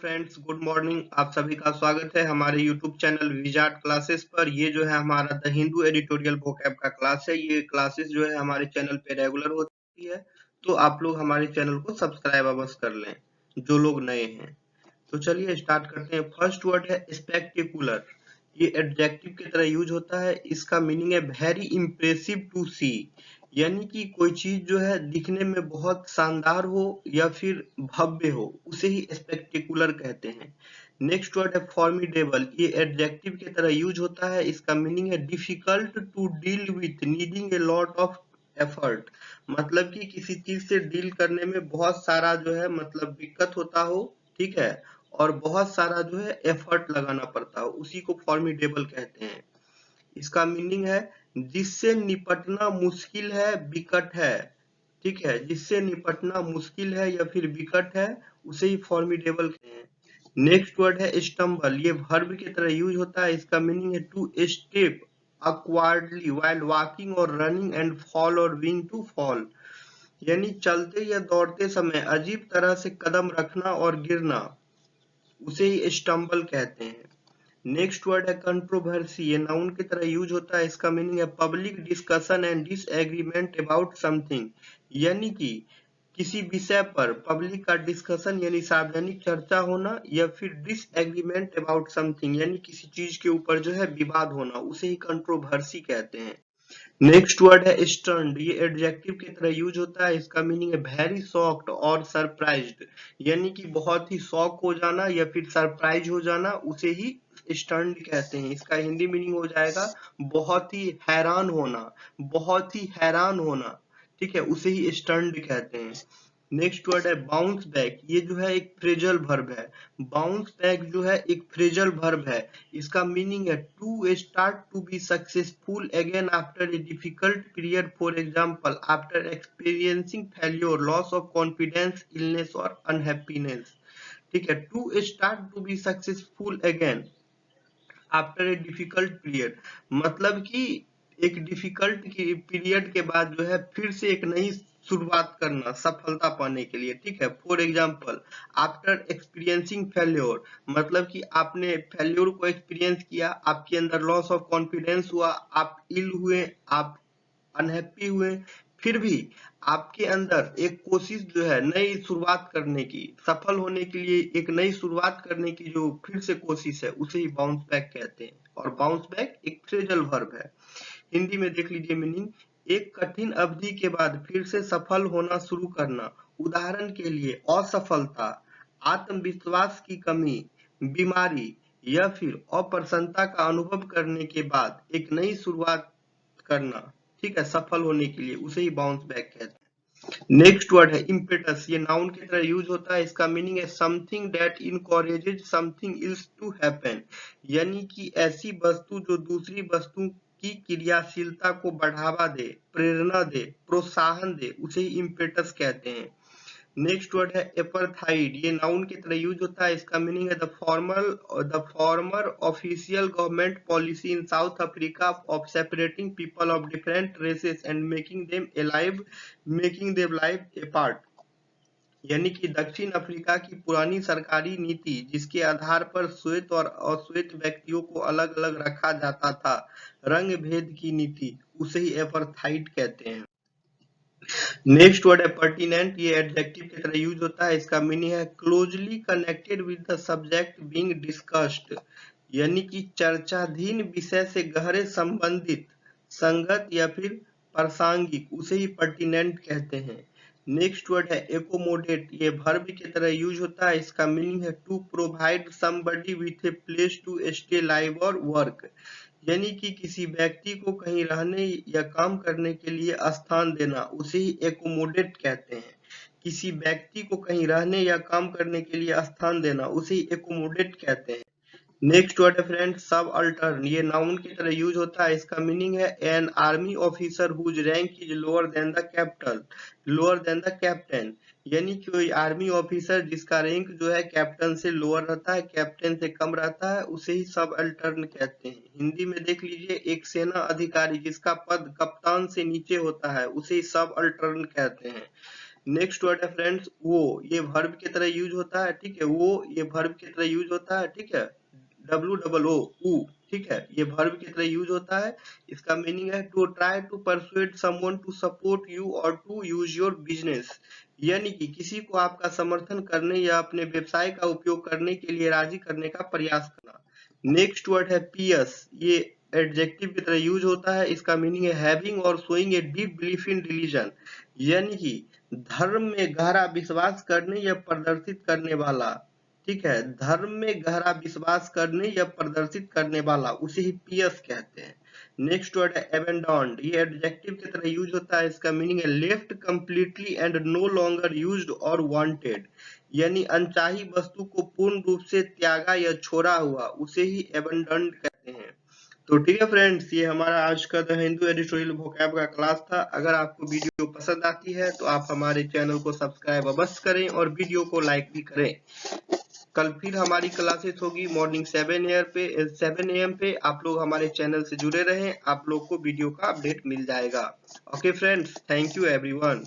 Friends, good morning. आप सभी का स्वागत है हमारे यूट्यूब चैनल विजार्ड क्लासेस पर। ये जो है हमारा द हिंदू एडिटोरियल वोकैब का क्लास है। ये क्लासेस जो है हमारे चैनल पे रेगुलर होती है, तो आप लोग हमारे चैनल को सब्सक्राइब अवश्य कर लें जो लोग नए हैं। तो चलिए स्टार्ट करते हैं। फर्स्ट वर्ड है स्पेक्टेकुलर। ये एडजेक्टिव की तरह यूज होता है। इसका मीनिंग है वेरी इंप्रेसिव टू सी, यानी कि कोई चीज जो है दिखने में बहुत शानदार हो या फिर भव्य हो, उसे ही स्पेक्टेकुलर कहते हैं। नेक्स्ट वर्ड है फॉर्मिडेबल। ये एडजेक्टिव की तरह यूज होता है। इसका मीनिंग है difficult to deal with, needing a lot of effort. मतलब कि किसी चीज से डील करने में बहुत सारा जो है मतलब दिक्कत होता हो, ठीक है, और बहुत सारा जो है एफर्ट लगाना पड़ता हो, उसी को फॉर्मिडेबल कहते हैं। इसका मीनिंग है जिससे निपटना मुश्किल है, विकट है, ठीक है, जिससे निपटना मुश्किल है या फिर विकट है, उसे ही फॉर्मिडेबल कहते हैं। नेक्स्ट वर्ड है स्टम्बल। ये वर्ब की तरह यूज होता है। इसका मीनिंग है to step awkwardly while walking or running and fall or being to fall, यानी चलते या दौड़ते समय अजीब तरह से कदम रखना और गिरना, उसे ही स्टम्बल कहते हैं। नेक्स्ट वर्ड है कंट्रोवर्सी। ये नाउन की तरह यूज होता है। इसका मीनिंग है public discussion and disagreement about something, यानी कि किसी विषय पर पब्लिक का डिस्कशन यानी सार्वजनिक चर्चा होना, या फिर डिसएग्रीमेंट अबाउट समथिंग यानी किसी चीज के ऊपर जो है विवाद होना, उसे ही कंट्रोवर्सी कहते हैं। नेक्स्ट वर्ड है स्टन्ड। ये एडजेक्टिव की तरह यूज होता है। इसका मीनिंग है वेरी शॉक्ड और सरप्राइज्ड, यानी कि बहुत ही शॉक हो जाना या फिर सरप्राइज हो जाना, उसे ही स्टन्ड कहते हैं। इसका हिंदी मीनिंग हो जाएगा बहुत ही हैरान होना, बहुत ही हैरान होना, ठीक है, उसे ही स्टन्ड कहते हैं। नेक्स्ट वर्ड है बाउंस बैक। ये जो है एक फ्रेजल वर्ब है। बाउंस बैक जो है एक फ्रेजल वर्ब है। इसका मीनिंग है to start to be successful again after a difficult period, for example after experiencing failure, loss of confidence, illness और अनहैप्पीनेस, ठीक है। To start to be successful again after a difficult period, मतलब कि एक difficult period के बाद जो है फिर से एक नई शुरुआत करना सफलता पाने के लिए, ठीक है। For example after experiencing failure, मतलब कि आपने फेल्योर को एक्सपीरियंस किया, आपके अंदर लॉस ऑफ कॉन्फिडेंस हुआ, आप इल हुए, आप अनहैप्पी हुए, फिर भी आपके अंदर एक कोशिश जो है नई शुरुआत करने की, सफल होने के लिए एक नई शुरुआत करने की जो फिर से कोशिश है, उसे ही बाउंस बैक कहते हैं। और बाउंस बैक एक फ्रेजल वर्ब है। हिंदी में देख लीजिए मीनिंग, एक कठिन अवधि के बाद फिर से सफल होना शुरू करना। उदाहरण के लिए असफलता, आत्मविश्वास की कमी, बीमारी या फिर अप्रसन्नता का अनुभव करने के बाद एक नई शुरुआत करना, ठीक है, सफल होने के लिए, उसे ही बाउंस बैक कहते हैं। नेक्स्ट वर्ड है इम्पेटस। ये नाउन की तरह यूज होता है। इसका मीनिंग है something that encourages something else to happen, यानी कि ऐसी वस्तु जो दूसरी वस्तु की क्रियाशीलता को बढ़ावा दे, प्रेरणा दे, प्रोत्साहन दे, उसे ही इम्पेटस कहते हैं। नेक्स्ट वर्ड है एपरथाइड। ये नाउन की तरह यूज होता है। इसका मीनिंग है the former official government policy in South Africa of separating people of different races and making them live apart, यानी कि दक्षिण अफ्रीका की पुरानी सरकारी नीति जिसके आधार पर श्वेत और अश्वेत व्यक्तियों को अलग अलग रखा जाता था, रंग भेद की नीति, उसे ही एपरथाइड कहते हैं। नेक्स्ट वर्ड है पर्टिनेंट। ये एडजेक्टिव की तरह यूज होता है। इसका मीनिंग है closely connected with the subject being discussed, यानी कि चर्चाधीन विषय से गहरे संबंधित, संगत या फिर प्रासंगिक, उसे ही पर्टिनेंट कहते हैं। नेक्स्ट वर्ड है एकोमोडेट। ये वर्ब की तरह यूज होता है। इसका मीनिंग है to provide somebody with a place to stay, live और वर्क, यानी कि किसी व्यक्ति को कहीं रहने या काम करने के लिए स्थान देना, उसे ही एकोमोडेट कहते हैं। किसी व्यक्ति को कहीं रहने या काम करने के लिए स्थान देना, उसे ही एकोमोडेट कहते हैं। नेक्स्ट वर्ड है फ्रेंड सबअल्टर्न। ये नाउन की तरह यूज होता है। इसका मीनिंग है an army officer whose rank is lower than the captain, यानी कोई आर्मी ऑफिसर जिसका रैंक जो है कैप्टन से लोअर रहता है, कैप्टन से कम रहता है, उसे ही सबअल्टर्न कहते हैं। हिंदी में देख लीजिए एक सेना अधिकारी जिसका पद कप्तान से नीचे होता है, उसे ही सबअल्टर्न कहते हैं। नेक्स्ट वर्ड है फ्रेंड्स वो, ये वर्ब की तरह यूज होता है, ठीक है। वो ये वर्ब की तरह यूज होता है, ठीक है। WOO ऊ, ठीक है, ये वर्ब की तरह यूज होता है। इसका मीनिंग है to try to persuade someone to support you और टू यूज योर बिजनेस, यानी कि किसी को आपका समर्थन करने या अपने व्यवसाय का उपयोग करने के लिए राजी करने का प्रयास करना। नेक्स्ट वर्ड है पियस, ये एडजेक्टिव की तरह यूज होता है। इसका मीनिंग है हैविंग और showing a deep belief in religion, यानी कि धर्म में गहरा विश्वास करने या प्रदर्शित करने वाला, ठीक है। धर्म में गहरा विश्वास करने या प्रदर्शित करने वाला उसे ही पियस कहते हैं। नेक्स्ट वर्ड है एबेंडन्ड, ये एडजेक्टिव की तरह यूज होता है। इसका मीनिंग है left completely and no longer used और वांटेड, यानी अनचाही वस्तु को पूर्ण रूप से त्यागा या छोड़ा हुआ उसे ही एबेंडन्ड कहते हैं। तो ठीक है फ्रेंड्स, ये हमारा आज का द हिंदू एडिटोरियल वोकैब का क्लास था। अगर आपको वीडियो पसंद आती है तो आप हमारे चैनल को सब्सक्राइब अवश्य करें और वीडियो को लाइक भी करें। कल फिर हमारी क्लासेस होगी मॉर्निंग 7 AM पे। आप लोग हमारे चैनल से जुड़े रहें, आप लोग को वीडियो का अपडेट मिल जाएगा। Okay friends, thank you everyone.